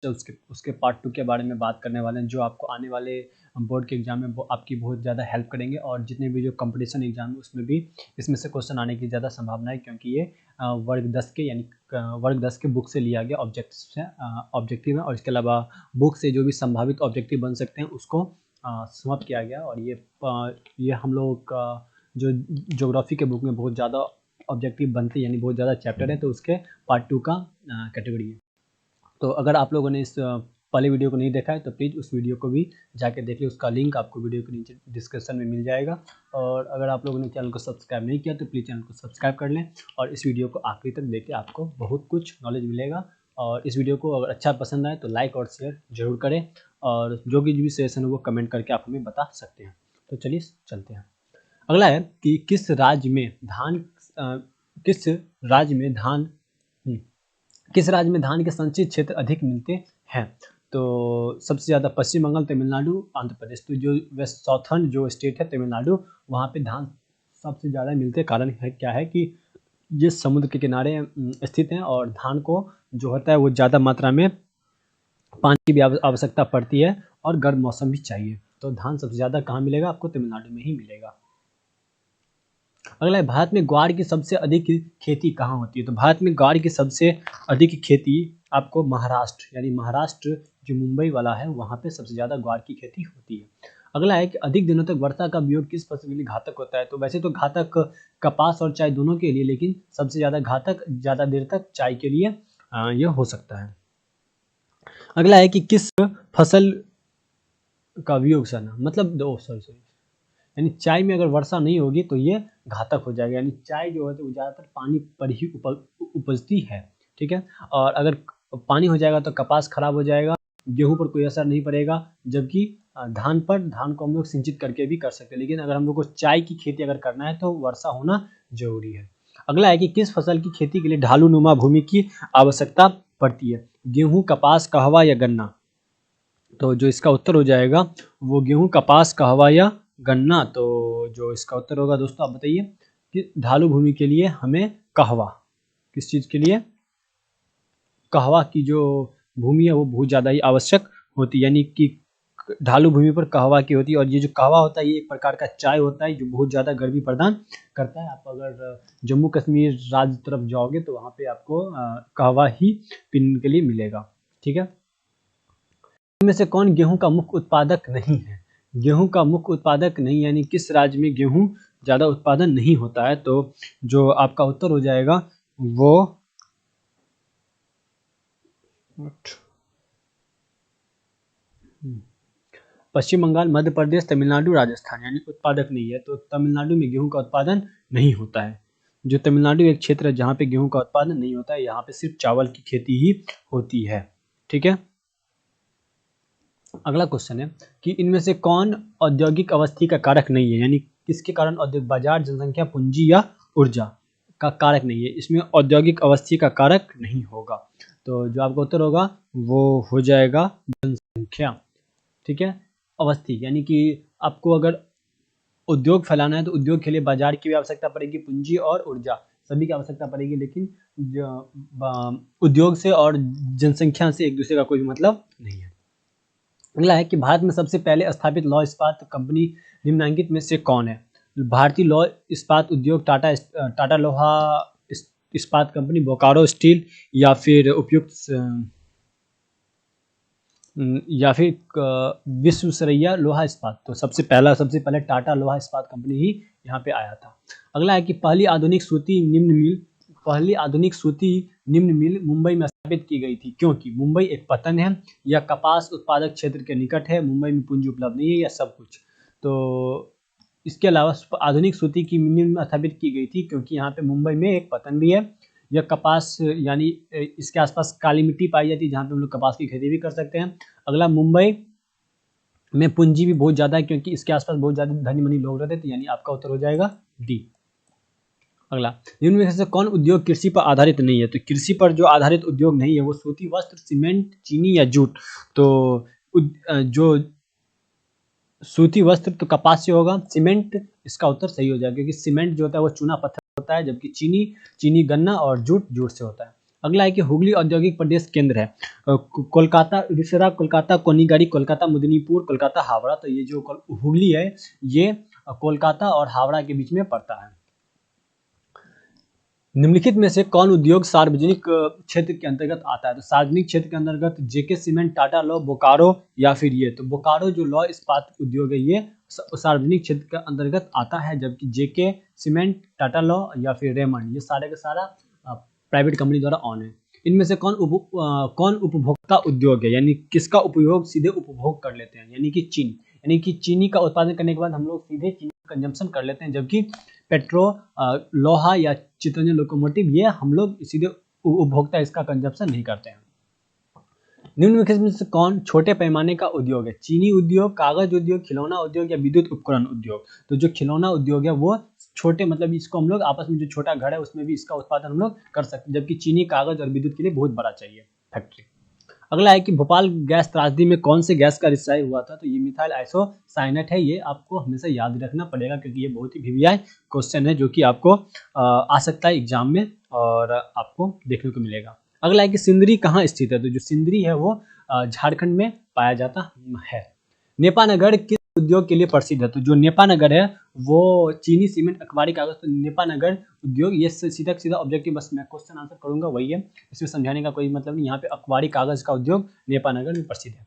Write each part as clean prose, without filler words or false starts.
तो उसके पार्ट 2 के बारे में बात करने वाले हैं, जो आपको आने वाले बोर्ड के एग्जाम में वो आपकी बहुत ज़्यादा हेल्प करेंगे, और जितने भी जो कंपटीशन एग्जाम है उसमें भी इसमें से क्वेश्चन आने की ज़्यादा संभावना है, क्योंकि ये वर्ग 10 के यानी वर्ग 10 के बुक से लिया गया ऑब्जेक्टिव है, और इसके अलावा बुक से जो भी संभावित ऑब्जेक्टिव बन सकते हैं उसको समाप्त किया गया। और ये हम लोग का जो ज्योग्राफी के बुक में बहुत ज़्यादा ऑब्जेक्टिव बनते हैं, यानी बहुत ज़्यादा चैप्टर है, तो उसके पार्ट 2 का कैटेगरी है। तो अगर आप लोगों ने इस पहले वीडियो को नहीं देखा है तो प्लीज़ उस वीडियो को भी जाके देख लें, उसका लिंक आपको वीडियो के नीचे डिस्क्रिप्शन में मिल जाएगा। और अगर आप लोगों ने चैनल को सब्सक्राइब नहीं किया तो प्लीज़ चैनल को सब्सक्राइब कर लें, और इस वीडियो को आखिरी तक देखें, आपको बहुत कुछ नॉलेज मिलेगा। और इस वीडियो को अगर अच्छा पसंद आए तो लाइक और शेयर जरूर करें, और जो भी सजेशन है वो कमेंट करके आप हमें बता सकते हैं। तो चलिए चलते हैं। अगला है कि किस राज्य में धान के संचित क्षेत्र अधिक मिलते हैं। तो सबसे ज़्यादा पश्चिम बंगाल, तमिलनाडु, आंध्र प्रदेश। तो जो वेस्ट साउथर्न जो स्टेट है तमिलनाडु, वहाँ पे धान सबसे ज़्यादा मिलते। कारण है क्या है कि ये समुद्र के किनारे स्थित हैं, और धान को जो होता है वो ज़्यादा मात्रा में पानी की भी आवश्यकता पड़ती है, और गर्म मौसम भी चाहिए। तो धान सबसे ज़्यादा कहाँ मिलेगा? आपको तमिलनाडु में ही मिलेगा। अगला है, भारत में ग्वार की सबसे अधिक खेती कहाँ होती है। तो भारत में ग्वार की सबसे अधिक खेती आपको महाराष्ट्र, यानी महाराष्ट्र जो मुंबई वाला है वहाँ पे सबसे ज़्यादा ग्वार की खेती होती है। अगला है कि अधिक दिनों तक वर्षा का वियोग किस फसल के लिए घातक होता है। तो वैसे तो घातक कपास और चाय दोनों के लिए, लेकिन सबसे ज़्यादा घातक ज़्यादा देर तक चाय के लिए यह हो सकता है। अगला है कि किस फसल का वियोग सना, मतलब यानी चाय में अगर वर्षा नहीं होगी तो ये घातक हो जाएगा। यानी चाय जो है तो ज़्यादातर पानी पर ही उपजती है, ठीक है। और अगर पानी हो जाएगा तो कपास खराब हो जाएगा, गेहूं पर कोई असर नहीं पड़ेगा, जबकि धान को हम लोग सिंचित करके भी कर सकते हैं। लेकिन अगर हम लोग को चाय की खेती अगर करना है तो वर्षा होना जरूरी है। अगला है कि किस फसल की खेती के लिए ढालू नुमा भूमि की आवश्यकता पड़ती है। गेहूं, कपास, कहवा या गन्ना। तो जो इसका उत्तर हो जाएगा वो गेहूं, कपास, कहवा या गन्ना। तो जो इसका उत्तर होगा दोस्तों आप बताइए कि ढालू भूमि के लिए हमें कहवा, किस चीज़ के लिए? कहवा की जो भूमि है वो बहुत ज़्यादा ही आवश्यक होती है, यानी कि ढालू भूमि पर कहवा की होती है। और ये जो कहवा होता है ये एक प्रकार का चाय होता है जो बहुत ज़्यादा गर्मी प्रदान करता है। आप अगर जम्मू कश्मीर राज्य तरफ जाओगे तो वहाँ पे आपको कहवा ही पीने के लिए मिलेगा, ठीक है। इनमें से कौन गेहूं का मुख्य उत्पादक नहीं है। गेहूं का मुख्य उत्पादक नहीं, यानी किस राज्य में गेहूं ज़्यादा उत्पादन नहीं होता है। तो जो आपका उत्तर हो जाएगा वो पश्चिम बंगाल, मध्य प्रदेश, तमिलनाडु, राजस्थान, यानी उत्पादक नहीं है। तो तमिलनाडु में गेहूं का उत्पादन नहीं होता है। जो तमिलनाडु एक क्षेत्र है जहाँ पे गेहूं का उत्पादन नहीं होता है, यहाँ पे सिर्फ चावल की खेती ही होती है, ठीक है। अगला क्वेश्चन है कि इनमें से कौन औद्योगिक अवस्थी का कारक नहीं है, यानी किसके कारण औद्योगिक बाजार, जनसंख्या, पूंजी या ऊर्जा का कारक नहीं है। इसमें औद्योगिक अवस्थी का कारक नहीं होगा। तो जो आपका उत्तर होगा वो हो जाएगा जनसंख्या, ठीक है। अवस्थी यानी कि आपको अगर उद्योग फैलाना है तो उद्योग के लिए बाजार की भी आवश्यकता पड़ेगी, पूंजी और ऊर्जा सभी की आवश्यकता पड़ेगी, लेकिन उद्योग से और जनसंख्या से एक दूसरे का कोई मतलब नहीं है। अगला है कि भारत में सबसे पहले स्थापित लौह इस्पात कंपनी निम्नलिखित में से कौन है। भारतीय लौह इस्पात उद्योग, टाटा लोहा इस्पात कंपनी, बोकारो स्टील, या फिर विश्वेश्वरैया लोहा इस्पात। तो सबसे पहले टाटा लोहा इस्पात कंपनी ही यहाँ पे आया था। अगला है कि पहली आधुनिक सूती निम्न मिल मुंबई में स्थापित की गई थी, क्योंकि मुंबई एक पतन है या कपास उत्पादक क्षेत्र के निकट है, मुंबई में पूंजी उपलब्ध नहीं है, या सब कुछ। तो इसके अलावा आधुनिक सूती की मिल स्थापित की गई थी क्योंकि यहाँ पे मुंबई में एक पतन भी है, यह कपास यानी इसके आसपास काली मिट्टी पाई जाती है जहाँ पे हम लोग कपास की खेती भी कर सकते हैं। अगला, मुंबई में पूंजी भी बहुत ज़्यादा है क्योंकि इसके आसपास बहुत ज़्यादा धनी मनी लोग रहते हैं, यानी आपका उत्तर हो जाएगा डी। अगला, निम्न में से कौन उद्योग कृषि पर आधारित नहीं है। तो कृषि पर जो आधारित उद्योग नहीं है वो सूती वस्त्र, सीमेंट, चीनी या जूट। तो जो सूती वस्त्र तो कपास से होगा, सीमेंट इसका उत्तर सही हो जाएगा क्योंकि सीमेंट जो होता है वो चूना पत्थर होता है, जबकि चीनी गन्ना और जूट से होता है। अगला है कि हुगली औद्योगिक प्रदेश केंद्र है। कोलकाता, रिसरा, कोलकाता, कोनीगारी, कोलकाता, मुदनीपुर, कोलकाता, हावड़ा। तो ये जो हुगली है ये कोलकाता और हावड़ा के बीच में पड़ता है। निम्नलिखित में से कौन उद्योग सार्वजनिक क्षेत्र के अंतर्गत आता है? तो सार्वजनिक क्षेत्र के अंतर्गत जेके सीमेंट, टाटा लॉ, बोकारो या फिर ये। तो बोकारो जो लॉ इस्पात उद्योग है ये सार्वजनिक क्षेत्र के अंतर्गत आता है, जबकि जेके सीमेंट, टाटा लॉ या फिर रेमंड ये सारे का सारा प्राइवेट कंपनी द्वारा ऑन है। इनमें से कौन उपभोक्ता उद्योग है, यानी किसका उपयोग सीधे उपभोग कर लेते हैं, यानी कि चीनी। यानी कि चीनी का उत्पादन करने के बाद हम लोग सीधे चीनी कंजम्पशन कर लेते हैं, जबकि लोहा या चितरंजन लोकोमोटिव ये हम लोग सीधे उपभोक्ता इसका कंजप्शन नहीं करते हैं। निम्नलिखित में से कौन छोटे पैमाने का उद्योग है? चीनी उद्योग, कागज उद्योग, खिलौना उद्योग या विद्युत उपकरण उद्योग। तो जो खिलौना उद्योग है वो छोटे, मतलब इसको हम लोग आपस में जो छोटा घर है उसमें भी इसका उत्पादन हम लोग कर सकते हैं, जबकि चीनी, कागज और विद्युत के लिए बहुत बड़ा चाहिए फैक्ट्री। अगला है कि भोपाल गैस त्रासदी में कौन से गैस का रिसाव हुआ था? तो ये मिथाइल आइसोसाइनेट है। ये आपको हमेशा याद रखना पड़ेगा क्योंकि ये बहुत ही वीवीआई क्वेश्चन है जो कि आपको आ सकता है एग्जाम में और आपको देखने को मिलेगा। अगला है कि सिंदरी कहाँ स्थित है? तो जो सिंदरी है वो झारखंड में पाया जाता है। नेपानगर किस उद्योग के लिए प्रसिद्ध है? तो जो नेपानगर है वो चीनी, सीमेंट, अखबारी कागज। तो नेपानगर उद्योग ये सीधा सीधा ऑब्जेक्टिव बस मैं क्वेश्चन आंसर करूंगा वही है, इसमें समझाने का कोई मतलब नहीं। यहाँ पे अखबारी कागज का उद्योग नेपानगर में प्रसिद्ध है।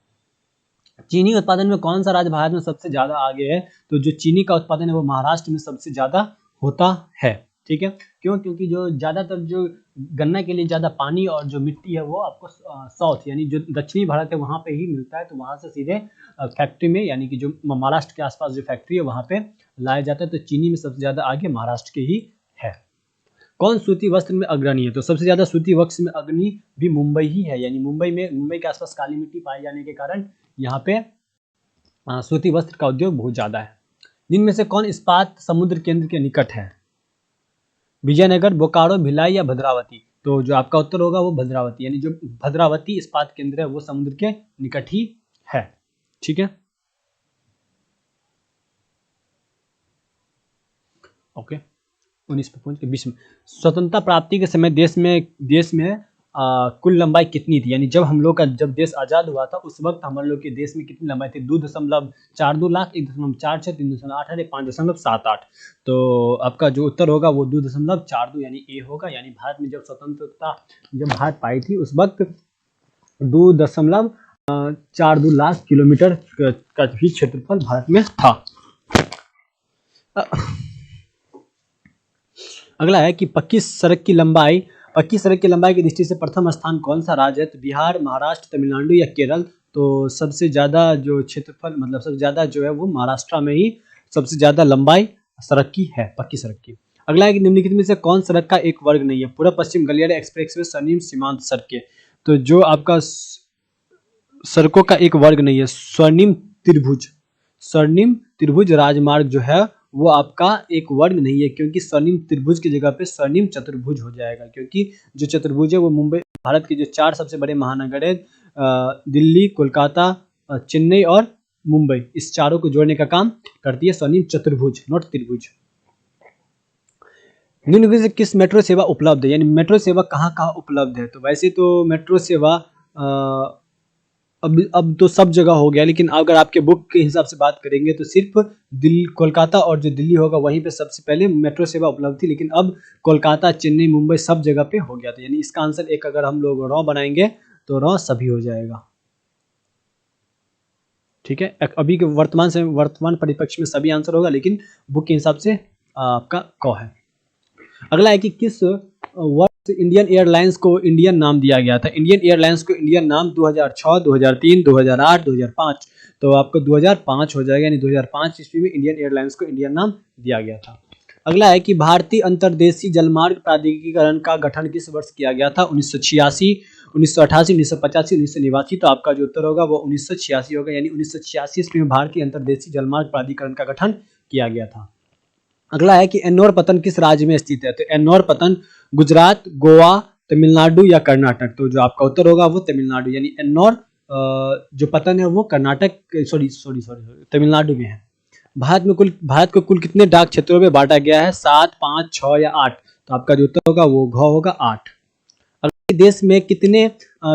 चीनी उत्पादन में कौन सा राज्य भारत में सबसे ज्यादा आगे है? तो जो चीनी का उत्पादन है वो महाराष्ट्र में सबसे ज्यादा होता है। ठीक है, क्यों? क्योंकि जो ज्यादातर जो गन्ना के लिए ज्यादा पानी और जो मिट्टी है वो आपको साउथ यानी जो दक्षिणी भारत है वहां पे ही मिलता है, तो वहां से सीधे फैक्ट्री में यानी कि जो महाराष्ट्र के आसपास जो फैक्ट्री है वहां पे लाया जाता है। तो चीनी में सबसे ज्यादा आगे महाराष्ट्र के ही है। कौन सूती वस्त्र में अग्रणी है? तो सबसे ज्यादा सूती वस्त्र में अग्रणी भी मुंबई ही है, यानी मुंबई के आसपास काली मिट्टी पाए जाने के कारण यहाँ पे सूती वस्त्र का उद्योग बहुत ज्यादा है। जिनमें से कौन इस्पात समुद्र केंद्र के निकट है? विजयनगर, बोकारो, भिलाई या भद्रावती। तो जो आपका उत्तर होगा वो भद्रावती, यानी जो भद्रावती इस्पात केंद्र है वो समुद्र के निकट ही है। ठीक है, ओके। 19 पे पहुंच के 20 में स्वतंत्रता प्राप्ति के समय देश में कुल लंबाई कितनी थी? यानी जब हम लोग का जब देश आजाद हुआ था उस वक्त हम लोग के देश में कितनी लंबाई थी? 2.42 लाख, 1.46, 3.88, 5.78। तो आपका जो उत्तर होगा वो 2.42 यानी ए होगा। यानी भारत में जब भारत पाई थी उस वक्त 2.42 लाख किलोमीटर का भी क्षेत्रफल भारत में था। अगला है कि पक्की सड़क की लंबाई की दृष्टि से प्रथम स्थान कौन सा राज्य है? तो बिहार, महाराष्ट्र, तमिलनाडु या केरल। तो सबसे ज्यादा जो क्षेत्रफल मतलब सबसे ज्यादा जो है वो महाराष्ट्र में ही सबसे ज्यादा लंबाई सड़क की है, पक्की सड़क की। अगला है कि निम्नलिखित में से कौन सड़क का एक वर्ग नहीं है? पूर्व पश्चिम गलियारा एक्सप्रेसवे, स्वर्णिम सीमांत सड़कें। तो जो आपका सड़कों का एक वर्ग नहीं है, स्वर्णिम त्रिभुज राजमार्ग जो है वो आपका एक वर्ग नहीं है, क्योंकि स्वर्णिम त्रिभुज की जगह पे स्वर्णिम चतुर्भुज हो जाएगा, क्योंकि जो चतुर्भुज है वो मुंबई, भारत के जो 4 सबसे बड़े महानगर है दिल्ली, कोलकाता, चेन्नई और मुंबई, इस चारों को जोड़ने का काम करती है स्वर्णिम चतुर्भुज, नॉट त्रिभुज। निम्नलिखित से किस मेट्रो सेवा उपलब्ध है? यानी मेट्रो सेवा कहाँ उपलब्ध है? तो वैसे तो मेट्रो सेवा अब तो सब जगह हो गया, लेकिन अगर आपके बुक के हिसाब से बात करेंगे तो सिर्फ दिल्ली, कोलकाता और जो दिल्ली होगा वहीं पे सबसे पहले मेट्रो सेवा उपलब्ध थी, लेकिन अब कोलकाता, चेन्नई, मुंबई सब जगह पे हो गया था। यानी इसका आंसर एक अगर हम लोग रॉ बनाएंगे तो रॉ सभी हो जाएगा। ठीक है, अभी के वर्तमान परिप्रेक्ष्य में सभी आंसर होगा, लेकिन बुक के हिसाब से आपका क है। अगला है कि किस वर्ष इंडियन एयरलाइंस को इंडियन नाम दिया गया था? इंडियन एयरलाइंस को इंडियन नाम 2006, 2003, 2008, 2005। तो आपको 2005 हो जाएगा, यानी 2005 ईस्वी में इंडियन एयरलाइंस को इंडियन नाम दिया गया था। अगला है कि भारतीय अंतर्देशीय जलमार्ग प्राधिकरण का गठन किस वर्ष किया गया था? 1986, 1988, 1985, 1989। तो आपका जो उत्तर होगा वो 1986 होगा, यानी 1986 ईस्वी में भारतीय अंतर्देशीय जलमार्ग प्राधिकरण का गठन किया गया था। अगला है कि एन्नोर पतन किस राज्य में स्थित है? तो एन्नोर पतन गुजरात, गोवा, तमिलनाडु या कर्नाटक। तो जो आपका उत्तर होगा वो तमिलनाडु, यानी एन्नोर जो पतन है वो कर्नाटक तमिलनाडु में है। भारत को कुल कितने डाक क्षेत्रों में बांटा गया है? 7, 5, 6 या 8। तो आपका जो उत्तर होगा वो घ होगा 8। देश में कितने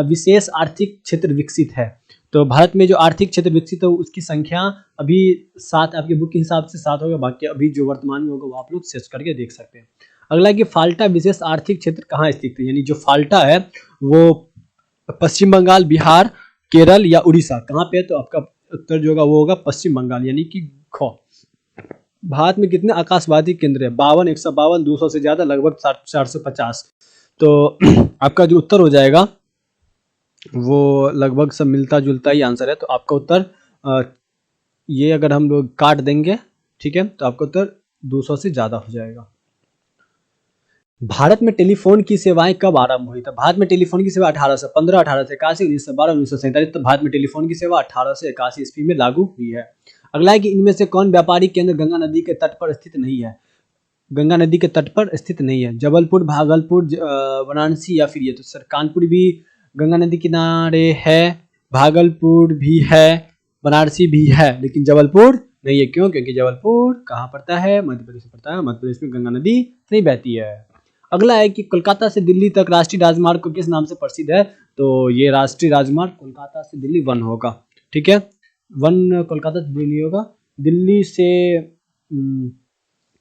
विशेष आर्थिक क्षेत्र विकसित है? तो भारत में जो आर्थिक क्षेत्र विकसित है उसकी संख्या अभी 7, आपके बुक के हिसाब से 7 होगा, बाकी अभी जो वर्तमान में होगा वो आप लोग सर्च करके देख सकते हैं। अगला है कि फाल्टा विशेष आर्थिक क्षेत्र कहाँ स्थित है? यानी जो फाल्टा है वो पश्चिम बंगाल, बिहार, केरल या उड़ीसा, कहाँ पे है? तो आपका उत्तर जो होगा वो होगा पश्चिम बंगाल, यानी कि ख। भारत में कितने आकाशवाणी केंद्र है? 52, 152, 200 से ज्यादा, लगभग 450। तो आपका जो उत्तर हो जाएगा वो लगभग सब मिलता जुलता ही आंसर है। तो आपका उत्तर ये अगर हम लोग काट देंगे, ठीक है, तो आपका उत्तर 200 से ज्यादा हो जाएगा। भारत में टेलीफोन की सेवाएं कब आरंभ हुई? तो भारत में टेलीफोन की सेवा 1815, 1881, 1912, 1947। तो भारत में टेलीफोन की सेवा 1881 ईस्वी में लागू हुई है। अगला है कि इनमें से कौन व्यापारिक केंद्र गंगा नदी के तट पर स्थित नहीं है? गंगा नदी के तट पर स्थित नहीं है। जबलपुर, भागलपुर, वाराणसी या फिर ये? तो सर कानपुर भी गंगा नदी किनारे है, भागलपुर भी है, बनारसी भी है, लेकिन जबलपुर नहीं है। क्यों? क्योंकि जबलपुर कहाँ पड़ता है? मध्य प्रदेश में पड़ता है। मध्य प्रदेश में गंगा नदी नहीं बहती है। अगला है कि कोलकाता से दिल्ली तक राष्ट्रीय राजमार्ग को किस नाम से प्रसिद्ध है? तो ये राष्ट्रीय राजमार्ग कोलकाता से दिल्ली 1 होगा, ठीक है, 1 कोलकाता से दिल्ली होगा। दिल्ली से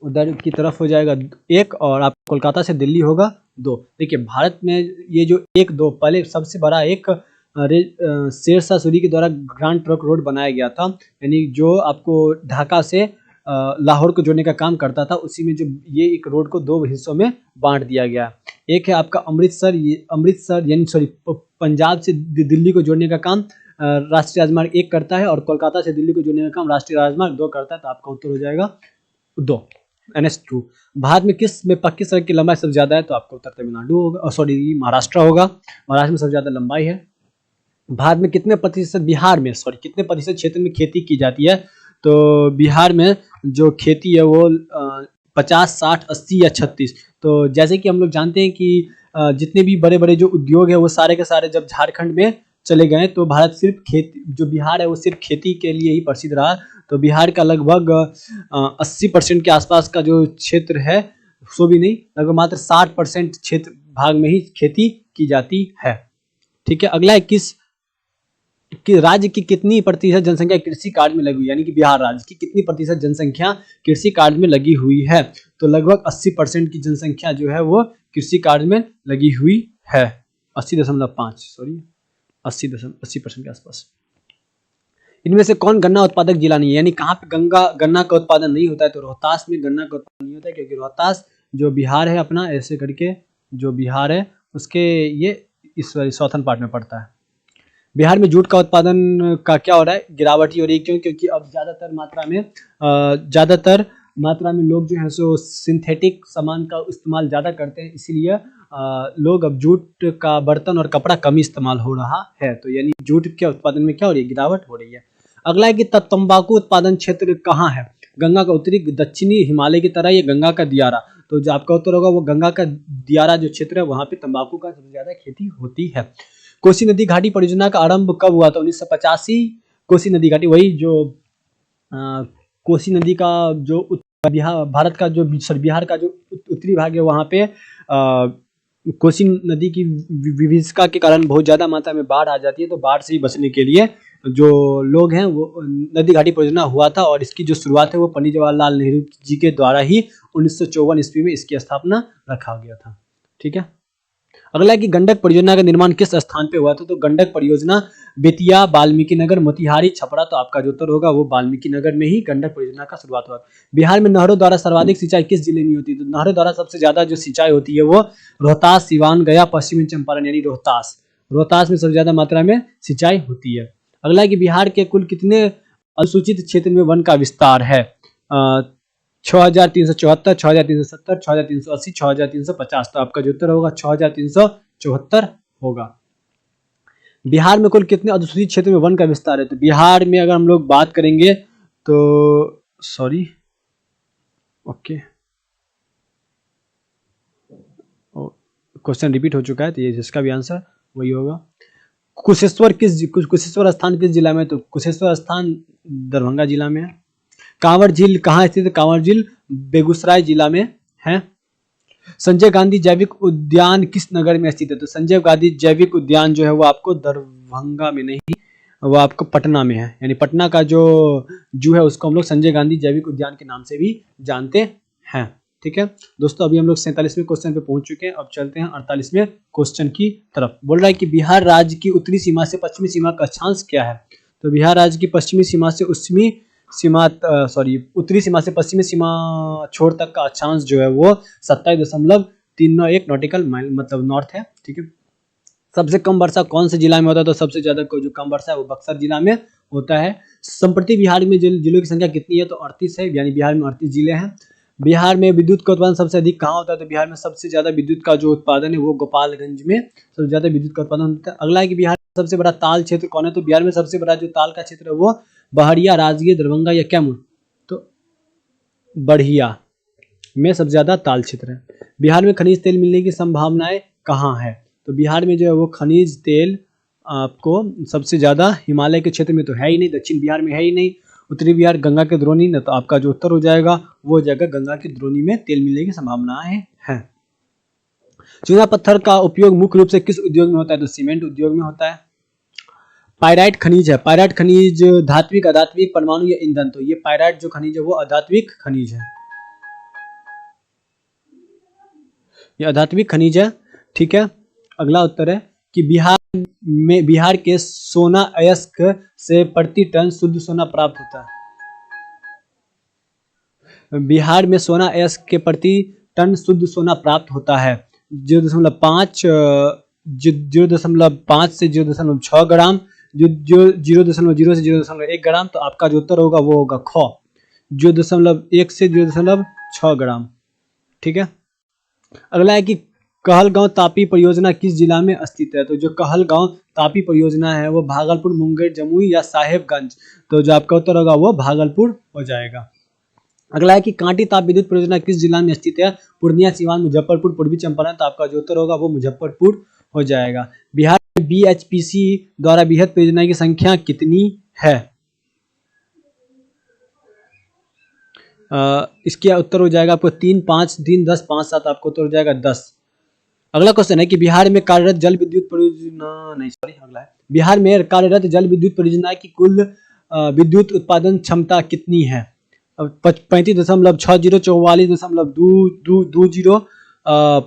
उधर की तरफ हो जाएगा 1, और आप कोलकाता से दिल्ली होगा 2। देखिए भारत में ये जो 1, 2 पहले सबसे बड़ा एक शेरशाह सूरी के द्वारा ग्रांड ट्रंक रोड बनाया गया था, यानी जो आपको ढाका से लाहौर को जोड़ने का काम करता था। उसी में जो ये एक रोड को 2 हिस्सों में बांट दिया गया। एक है आपका अमृतसर, ये अमृतसर यानी सॉरी पंजाब से दिल्ली को जोड़ने का काम राष्ट्रीय राजमार्ग 1 करता है, और कोलकाता से दिल्ली को जोड़ने का काम राष्ट्रीय राजमार्ग 2 करता है। तो आपका उत्तर हो जाएगा 2, NH2। भारत में किस में पक्की सड़क की लंबाई सबसे ज्यादा है? तो आपका उत्तर तमिलनाडु होगा, सॉरी महाराष्ट्र होगा। महाराष्ट्र में सबसे ज्यादा लंबाई है। भारत में कितने प्रतिशत, बिहार में सॉरी कितने प्रतिशत क्षेत्र में खेती की जाती है? तो बिहार में जो खेती है वो 50, 60, 80 या 36। तो जैसे कि हम लोग जानते हैं कि जितने भी बड़े बड़े जो उद्योग है वो सारे के सारे जब झारखंड में चले गए, तो भारत सिर्फ खेती, जो बिहार है वो सिर्फ खेती के लिए ही प्रसिद्ध रहा। तो बिहार का लगभग 80% के आसपास का जो क्षेत्र है, सो भी नहीं, लगभग मात्र 60% क्षेत्र भाग में ही खेती की जाती है, ठीक है। अगला है कि राज्य की कितनी प्रतिशत जनसंख्या कृषि कार्य में लगी हुई, यानी कि बिहार राज्य की कितनी प्रतिशत जनसंख्या कृषि कार्य में लगी हुई है? तो लगभग 80% की जनसंख्या जो है वो कृषि कार्य में लगी हुई है। 80.5 सॉरी 80% के आसपास। इनमें से कौन गन्ना उत्पादक जिला नहीं है? यानी कहाँ पे गन्ना का उत्पादन नहीं होता है? तो रोहतास में गन्ना का उत्पादन नहीं होता है, क्योंकि रोहतास जो बिहार है अपना, ऐसे करके जो बिहार है उसके ये इस सॉथर्न पार्ट में पड़ता है। बिहार में जूट का उत्पादन का क्या हो रहा है? गिरावट ही हो रही है। क्यों? क्योंकि अब ज़्यादातर मात्रा में लोग जो है सो सिंथेटिक सामान का इस्तेमाल ज़्यादा करते हैं, इसीलिए लोग अब जूट का बर्तन और कपड़ा कम इस्तेमाल हो रहा है। तो यानी जूट के उत्पादन में क्या हो रही है? गिरावट हो रही है। अगला है कि तंबाकू उत्पादन क्षेत्र कहाँ है? गंगा का उत्तरी, दक्षिणी, हिमालय की तरह, ये गंगा का दियारा। तो जो आपका उत्तर होगा वो गंगा का दियारा जो क्षेत्र है वहाँ पे तंबाकू का सबसे ज्यादा खेती होती है। कोसी नदी घाटी परियोजना का आरंभ कब हुआ था? 1985। कोसी नदी घाटी, वही जो कोसी नदी का जो भारत का जो बिहार का जो उत्तरी भाग है वहाँ पे कोसी नदी की विभीषिका के कारण बहुत ज़्यादा मात्रा में बाढ़ आ जाती है। तो बाढ़ से ही बचने के लिए जो लोग हैं वो नदी घाटी परियोजना हुआ था, और इसकी जो शुरुआत है वो पंडित जवाहरलाल नेहरू जी के द्वारा ही 1954 ईस्वी में इसकी स्थापना रखा गया था, ठीक है। अगला है कि गंडक परियोजना का निर्माण किस स्थान पे हुआ था? तो गंडक परियोजना बेतिया, वाल्मीकि नगर, मोतिहारी, छपरा। तो आपका जो उत्तर होगा वो वाल्मीकि नगर में ही गंडक परियोजना का शुरुआत हुआ। बिहार में नहरों द्वारा सर्वाधिक सिंचाई किस जिले में होती है? तो नहरों द्वारा सबसे ज्यादा जो सिंचाई होती है वो रोहतास, सिवान, गया, पश्चिमी चंपारण, यानी रोहतास में सबसे ज्यादा मात्रा में सिंचाई होती है। अगला है कि बिहार के कुल कितने अनुसूचित क्षेत्र में वन का विस्तार है? 6374, 6370, 6380, 6350। तो आपका जो उत्तर होगा 6374 होगा। बिहार में कुल कितने अनुसूचित क्षेत्र में वन का विस्तार है? तो बिहार में अगर हम लोग बात करेंगे तो सॉरी ओके क्वेश्चन रिपीट हो चुका है, तो ये जिसका भी आंसर वही होगा। कुशेश्वर स्थान किस जिला में? तो कुशेश्वर स्थान दरभंगा जिला में है। कांवर झील कहाँ स्थित है? कांवर झील बेगूसराय जिला में है। संजय गांधी जैविक उद्यान किस नगर में स्थित है? तो संजय गांधी जैविक उद्यान जो है वो आपको दरभंगा में नहीं, वो आपको पटना में है। यानी पटना का जो जू है उसको हम लोग संजय गांधी जैविक उद्यान के नाम से भी जानते हैं। ठीक है दोस्तों, अभी हम लोग 47वें क्वेश्चन पे पहुंच चुके हैं। अब चलते हैं 48वें क्वेश्चन की तरफ। बोल रहा है कि बिहार राज्य की उत्तरी सीमा से पश्चिमी सीमा का अक्षांश क्या है? तो बिहार राज्य की पश्चिमी सीमा से उत्तरी सीमा से पश्चिमी सीमा छोर तक का अक्षांश जो है वो 27.391 नॉटिकल माइल मतलब नॉर्थ है। ठीक है, सबसे कम वर्षा कौन से जिला में होता है? तो सबसे ज्यादा जो कम वर्षा है वो बक्सर जिला में होता है। संप्रति बिहार में जिलों की संख्या कितनी है? तो 38 है, यानी बिहार में 38 जिले हैं। बिहार में विद्युत का उत्पादन सबसे अधिक कहाँ होता है? तो बिहार में सबसे ज्यादा विद्युत का जो उत्पादन है वो गोपालगंज में सबसे ज्यादा विद्युत का उत्पादन होता है। अगला है कि बिहार में सबसे बड़ा ताल क्षेत्र कौन है? तो बिहार में सबसे बड़ा जो ताल का क्षेत्र है वो बहरिया, राजगीर, दरभंगा या कैमूर? तो बढ़िया में सबसे ज्यादा ताल क्षेत्र है। बिहार में खनिज तेल मिलने की संभावनाएं कहाँ है? तो बिहार में जो है वो खनिज तेल आपको सबसे ज्यादा हिमालय के क्षेत्र में तो है ही नहीं, दक्षिण बिहार में है ही नहीं, उत्तरी बिहार गंगा के द्रोणी न, तो आपका जो उत्तर हो जाएगा वो जगह गंगा की द्रोणी में तेल मिलने की संभावनाएं हैं। चूना पत्थर का उपयोग मुख्य रूप से किस उद्योग में होता है? तो सीमेंट उद्योग में होता है। पायराइट खनिज है, पायराइट खनिज धात्विक, अधात्विक, परमाणु या ईंधन? तो ये पायराइट जो खनिज है वो अधात्विक खनिज है, ये अधात्विक खनिज है। ठीक है, अगला उत्तर है कि बिहार के सोना अयस्क से प्रति टन शुद्ध सोना प्राप्त होता है। बिहार में सोना अयस्क के प्रति टन शुद्ध सोना प्राप्त होता है 0.5 से 0.6 ग्राम, जो 0.0 से 0.1 ग्राम। तो आपका जो उत्तर होगा वो होगा ख, 0.1 से 0.6 ग्राम। ठीक है, अगला है कि कहलगांव तापी परियोजना किस जिला में स्थित है? तो जो कहलगांव तापी परियोजना है वो भागलपुर, मुंगेर, जमुई या साहेबगंज? तो जो आपका उत्तर होगा वो भागलपुर हो जाएगा। अगला है कि कांटी ताप विद्युत परियोजना किस जिला में स्थित है? पूर्णिया, सीवान, मुजफ्फरपुर, पूर्वी चंपारण? तो आपका जो उत्तर होगा वो मुजफ्फरपुर हो जाएगा। बिहार में BHPC द्वारा बृहद परियोजना की संख्या कितनी है? इसके उत्तर हो जाएगा आपको 3, 5, 3, 10, 5, 7, आपको उत्तर हो जाएगा 10। अगला क्वेश्चन है कि बिहार में कार्यरत जल विद्युत परियोजना बिहार में कार्यरत जल विद्युत परियोजना की कुल विद्युत उत्पादन क्षमता कितनी है? 35.60, 44.220,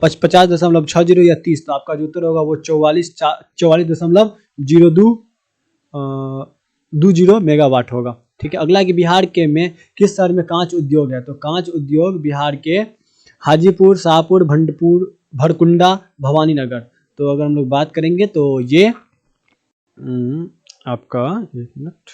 50.60 या 30? तो आपका जो उत्तर होगा वो 44.0220 मेगावाट होगा। ठीक है, अगला कि बिहार के में किस शहर में कांच उद्योग है? तो कांच उद्योग बिहार के हाजीपुर, शाहपुर, भरकुंडा, भवानी नगर। तो अगर हम लोग बात करेंगे तो ये आपका एक मिनट,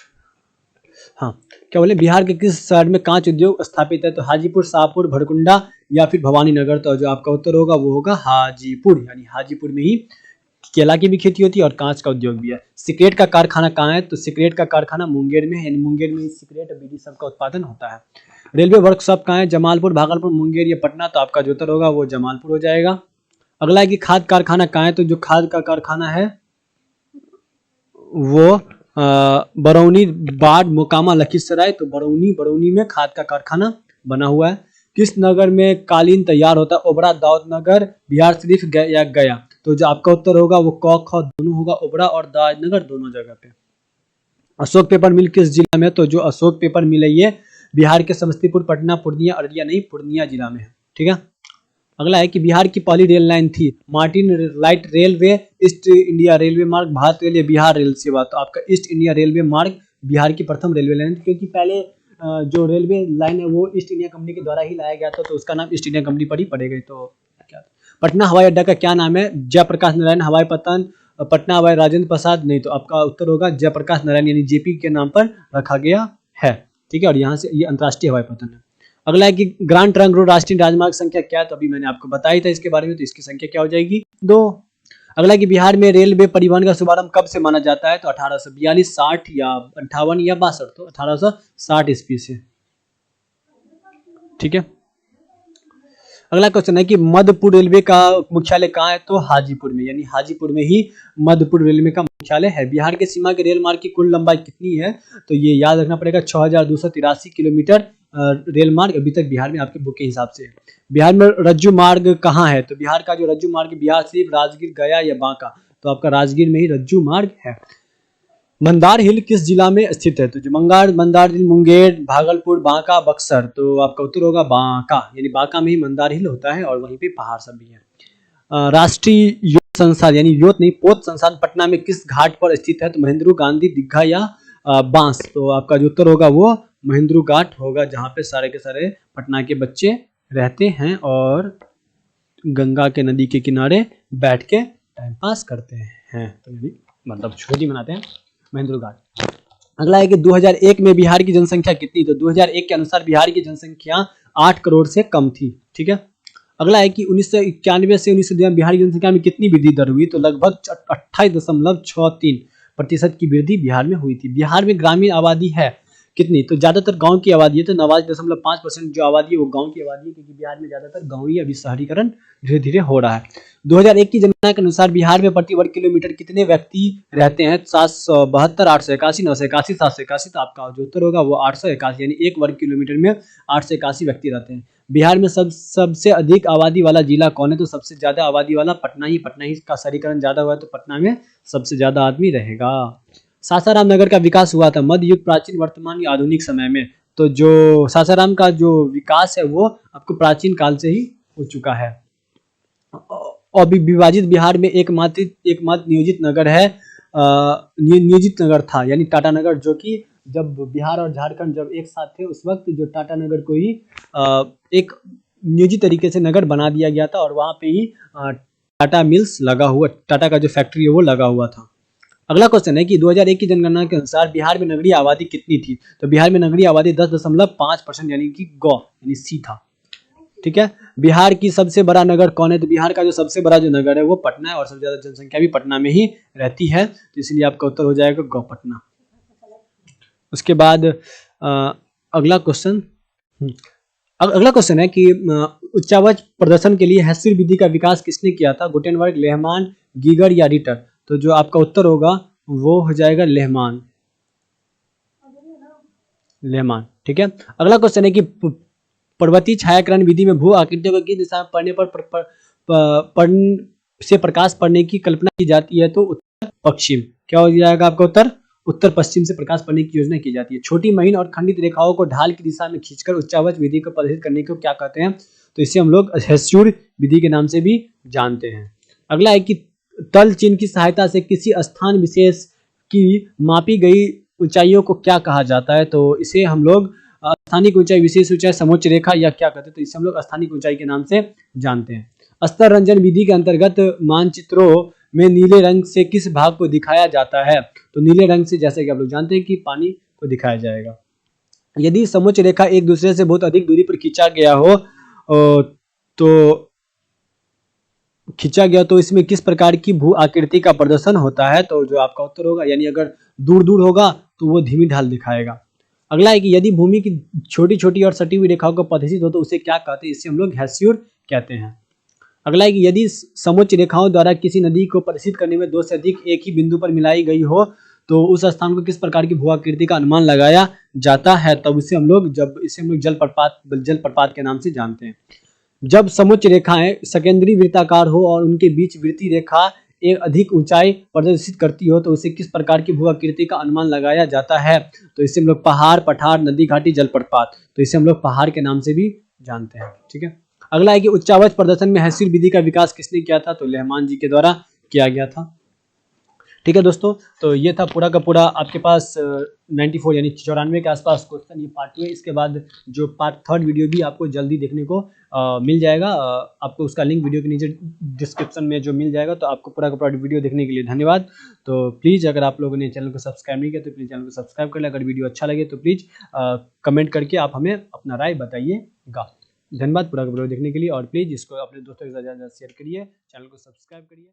हाँ क्या बोले, बिहार के किस शहर में कांच उद्योग स्थापित है? तो हाजीपुर, शाहपुर, भरकुंडा या फिर भवानी नगर? तो जो आपका उत्तर होगा वो होगा हाजीपुर, यानी हाजीपुर में ही केला की भी खेती होती है और कांच का उद्योग भी है। सिगरेट का कारखाना कहाँ है? तो सिगरेट का कारखाना मुंगेर में है, यानी मुंगेर में सिगरेट और बीड़ी सब का उत्पादन होता है। रेलवे वर्कशॉप कहाँ है? जमालपुर, भागलपुर, मुंगेर या पटना? तो आपका जो उत्तर होगा वो जमालपुर हो जाएगा। अगला है कि खाद कारखाना कहाँ है? तो जो खाद का कारखाना है वो बरौनी, बाढ़, मोकामा, लखीसराय। तो बरौनी में खाद का कारखाना बना हुआ है। किस नगर में कालीन तैयार होता है? ओबरा, दाऊद नगर, बिहार शरीफ या गया? तो जो आपका उत्तर होगा वो क ख दोनों होगा, ओबरा और दाऊद नगर दोनों जगह पे। अशोक पेपर मिल किस जिला में? तो जो अशोक पेपर मिल है ये बिहार के समस्तीपुर, पटना, पूर्णिया, अररिया नहीं, पूर्णिया जिला में है। ठीक है, अगला है कि बिहार की पहली रेल लाइन थी Martin light railway, east India railway मार्ग, भारत रेल या बिहार रेल सेवा? तो आपका ईस्ट इंडिया रेलवे मार्ग बिहार की प्रथम रेलवे लाइन, क्योंकि पहले जो रेलवे लाइन है वो ईस्ट इंडिया कंपनी के द्वारा ही लाया गया था, तो उसका नाम ईस्ट इंडिया कंपनी पर ही पड़ेगा। तो क्या पटना हवाई अड्डा का क्या नाम है? जयप्रकाश नारायण हवाई पतन, पटना हवाई राजेंद्र प्रसाद? नहीं, तो आपका उत्तर होगा जयप्रकाश नारायण, यानी जेपी के नाम पर रखा गया है। ठीक है, और यहाँ से ये अंतर्राष्ट्रीय हवाई पतन है। अगला है कि ग्रांड ट्रंक रोड राष्ट्रीय राजमार्ग संख्या क्या है? तो अभी मैंने आपको बताया था इसके बारे में, तो इसकी संख्या क्या हो जाएगी? 2। अगला कि बिहार में रेलवे परिवहन का शुभारंभ कब से माना जाता है? तो 1842, 60 या 58 या 62? तो 1860 ईस्वी से। ठीक है, अगला क्वेश्चन है कि मध्यपुर रेलवे का मुख्यालय कहाँ है? तो हाजीपुर में, यानी हाजीपुर में ही मध्यपुर रेलवे का मुख्यालय है। बिहार के सीमा के रेल मार्ग की कुल लंबाई कितनी है? तो ये याद रखना पड़ेगा, 6283 किलोमीटर रेल मार्ग अभी तक बिहार में आपके बुक के हिसाब से। बिहार में रज्जु मार्ग कहाँ है? तो बिहार का जो रज्जु मार्ग बिहार शरीफ, राजगीर, गया या बांका, तो आपका राजगीर में ही रज्जु मार्ग है। मंदार हिल किस जिला में स्थित है? तो जो मंदार हिल मुंगेर, भागलपुर, बांका, बक्सर, तो आपका उत्तर होगा बांका, यानी बांका में ही मंदार हिल होता है और वहीं पे पहाड़ सब भी है। राष्ट्रीय योत संस्थान यानी योत नहीं पोत संस्थान पटना में किस घाट पर स्थित है? तो महेंद्र गांधी, दीघा या बांस, तो आपका जो उत्तर होगा वो महेंद्र घाट होगा, जहाँ पे सारे के सारे पटना के बच्चे रहते हैं और गंगा के नदी के किनारे बैठ के टाइम पास करते हैं, तो मतलब छुट्टी मनाते हैं, महेंद्र घाट। अगला है कि 2001 में बिहार की जनसंख्या कितनी? तो 2001 के अनुसार बिहार की जनसंख्या 8 करोड़ से कम थी, ठीक है। अगला है कि 1991 से 1992 बिहार की जनसंख्या में कितनी वृद्धि दर हुई? तो लगभग 28.63% की वृद्धि बिहार में हुई थी। बिहार में ग्रामीण आबादी है कितनी? तो ज्यादातर गांव की आबादी है, तो 89.5% जो आबादी है वो गांव की आबादी है, क्योंकि बिहार में ज्यादातर गांव ही अभी शहरीकरण धीरे धीरे हो रहा है। 2001 की जनगणना के अनुसार बिहार में प्रति वर्ग किलोमीटर कितने व्यक्ति रहते हैं? 772, 881, 981, 781, तो आपका जो उत्तर होगा वो 881, यानी 1 वर्ग किलोमीटर में 881 व्यक्ति रहते हैं। बिहार में सबसे अधिक आबादी वाला जिला कौन है? तो सबसे ज्यादा आबादी वाला पटना ही का शहरीकरण ज्यादा हुआ है, तो पटना में सबसे ज्यादा आदमी रहेगा। सासाराम नगर का विकास हुआ था मध्य युग, प्राचीन, वर्तमान या आधुनिक समय में? तो जो सासाराम का जो विकास है वो आपको प्राचीन काल से ही हो चुका है। और विभाजित बिहार में एकमात्र नियोजित नगर है, नियोजित नगर था यानी टाटा नगर, जो कि जब बिहार और झारखंड जब एक साथ थे उस वक्त जो टाटा नगर को ही एक नियोजित तरीके से नगर बना दिया गया था और वहां पे ही टाटा मिल्स लगा हुआ, टाटा का जो फैक्ट्री है वो लगा हुआ था। अगला क्वेश्चन है कि 2001 की जनगणना के अनुसार बिहार में नगरीय आबादी कितनी थी? तो बिहार में नगरीय आबादी 10.5% यानी कि गौ यानी सी था, ठीक है। बिहार की सबसे बड़ा नगर कौन है? तो बिहार का जो सबसे बड़ा जो नगर है वो पटना है और सबसे ज्यादा जनसंख्या भी पटना में ही रहती है, तो इसलिए आपका उत्तर हो जाएगा गौ पटना। उसके बाद अगला क्वेश्चन है कि उच्चावच प्रदर्शन के लिए हेस्सियर विधि का विकास किसने किया था? गुटेनबर्ग, लेहमान, गीगर या रिटर? तो जो आपका उत्तर होगा वो हो जाएगा लेहमान, ठीक है। अगला क्वेश्चन है कि पर्वतीय छायाकरण विधि में भू आकृतियों को किस दिशा में पड़ने पर से प्रकाश पड़ने की कल्पना की जाती है? तो उत्तर पश्चिम। क्या हो जाएगा आपका उत्तर? उत्तर पश्चिम से प्रकाश पड़ने की योजना की जाती है। छोटी महीन और खंडित रेखाओं को ढाल की दिशा में खींचकर उच्चावच विधि को प्रदर्शित करने को क्या कहते हैं? तो इसे हम लोग हेस्सियर विधि के नाम से भी जानते हैं। अगला है कि तल चिन्ह की सहायता से किसी स्थान विशेष की मापी गई ऊंचाइयों को क्या कहा जाता है? तो इसे हम लोग स्थानिक ऊंचाई, विशेष ऊंचाई, समोच्च रेखा या क्या कहते हैं? तो इसे हम लोग स्थानिक ऊंचाई के नाम से जानते हैं। स्तर रंजन विधि के अंतर्गत मानचित्रों में नीले रंग से किस भाग को दिखाया जाता है? तो नीले रंग से जैसे कि आप लोग जानते हैं कि पानी को दिखाया जाएगा। यदि समोच्च रेखा एक दूसरे से बहुत अधिक दूरी पर खींचा गया तो इसमें किस प्रकार की भू आकृति का प्रदर्शन होता है? तो जो आपका उत्तर होगा, यानी अगर दूर दूर होगा तो वो धीमी ढाल दिखाएगा। अगला है कि यदि भूमि की छोटी छोटी और सटी हुई रेखाओं को प्रदर्शित हो तो उसे क्या कहते हैं? इसे हम लोग हेस्सियर कहते हैं। अगला है कि यदि समोच्च रेखाओं द्वारा किसी नदी को प्रदर्शित करने में दो से अधिक एक ही बिंदु पर मिलाई गई हो तो उस स्थान को किस प्रकार की भू आकृति का अनुमान लगाया जाता है? तब इसे हम लोग जलप्रपात के नाम से जानते हैं। जब समोच्च रेखाएं सकेंद्री वृत्ताकार हो और उनके बीच वृत्तीय रेखा एक अधिक ऊंचाई प्रदर्शित करती हो तो उसे किस प्रकार की भू आकृति का अनुमान लगाया जाता है? तो इसे हम लोग पहाड़, पठार, नदी, घाटी, जलप्रपात, तो इसे हम लोग पहाड़ के नाम से भी जानते हैं, ठीक है। अगला है कि उच्चावच प्रदर्शन में हेस्सियर विधि का विकास किसने किया था? तो लेहमान जी के द्वारा किया गया था, ठीक है दोस्तों। तो ये था पूरा का पूरा आपके पास 94 यानी 94 के आसपास क्वेश्चन, ये पार्ट 2 है। इसके बाद जो पार्ट 3 वीडियो भी आपको जल्दी देखने को मिल जाएगा, आपको उसका लिंक वीडियो के नीचे डिस्क्रिप्शन में जो मिल जाएगा। तो आपको पूरा का पूरा वीडियो देखने के लिए धन्यवाद। तो प्लीज़ अगर आप लोगों ने चैनल को सब्सक्राइब नहीं किया तो प्लीज़ चैनल को सब्सक्राइब कर लें। अगर वीडियो अच्छा लगे तो प्लीज़ कमेंट करके आप हमें अपना राय बताइएगा। धन्यवाद पूरा का वीडियो देखने के लिए, और प्लीज़ इसको अपने दोस्तों के साथ ज़्यादा शेयर करिए, चैनल को सब्सक्राइब करिए।